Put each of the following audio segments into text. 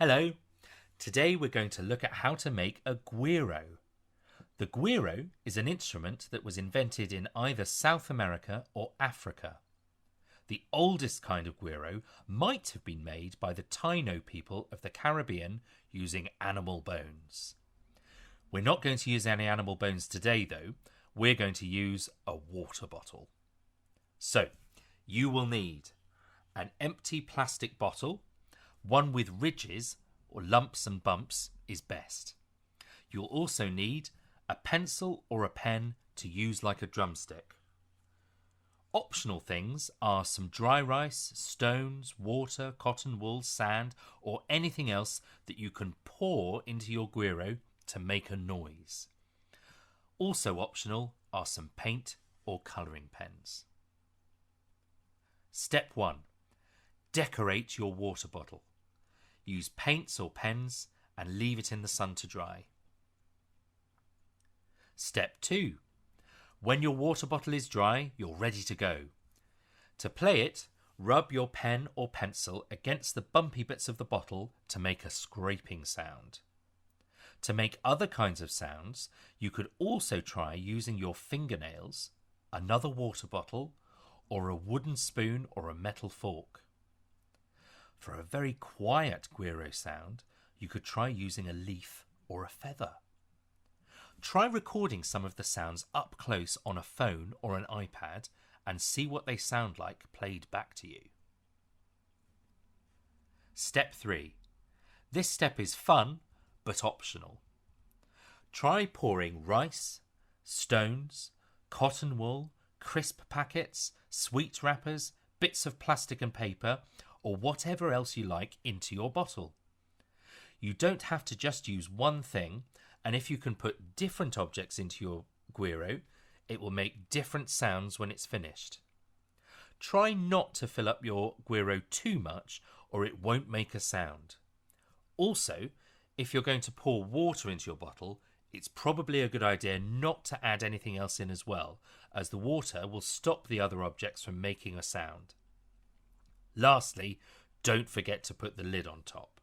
Hello! Today we're going to look at how to make a guiro. The guiro is an instrument that was invented in either South America or Africa. The oldest kind of guiro might have been made by the Taino people of the Caribbean using animal bones. We're not going to use any animal bones today though, we're going to use a water bottle. So, you will need an empty plastic bottle. One with ridges or lumps and bumps is best. You'll also need a pencil or a pen to use like a drumstick. Optional things are some dry rice, stones, water, cotton wool, sand, or anything else that you can pour into your guiro to make a noise. Also optional are some paint or colouring pens. Step 1. Decorate your water bottle. Use paints or pens and leave it in the sun to dry. Step 2. When your water bottle is dry, you're ready to go. To play it, rub your pen or pencil against the bumpy bits of the bottle to make a scraping sound. To make other kinds of sounds, you could also try using your fingernails, another water bottle, or a wooden spoon or a metal fork. For a very quiet guiro sound, you could try using a leaf or a feather. Try recording some of the sounds up close on a phone or an iPad and see what they sound like played back to you. Step 3. This step is fun but optional. Try pouring rice, stones, cotton wool, crisp packets, sweet wrappers, bits of plastic and paper, or whatever else you like into your bottle. You don't have to just use one thing, and if you can put different objects into your guiro, it will make different sounds when it's finished. Try not to fill up your guiro too much or it won't make a sound. Also, if you're going to pour water into your bottle, it's probably a good idea not to add anything else in as well, as the water will stop the other objects from making a sound. Lastly, don't forget to put the lid on top.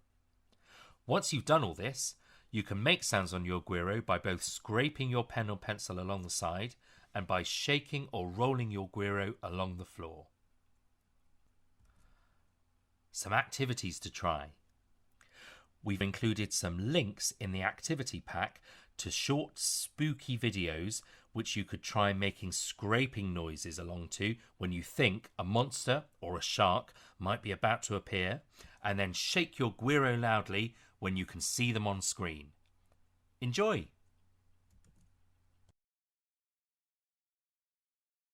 Once you've done all this, you can make sounds on your guiro by both scraping your pen or pencil along the side and by shaking or rolling your guiro along the floor. Some activities to try. We've included some links in the activity pack to short spooky videos which you could try making scraping noises along to when you think a monster or a shark might be about to appear, and then shake your guiro loudly when you can see them on screen. Enjoy!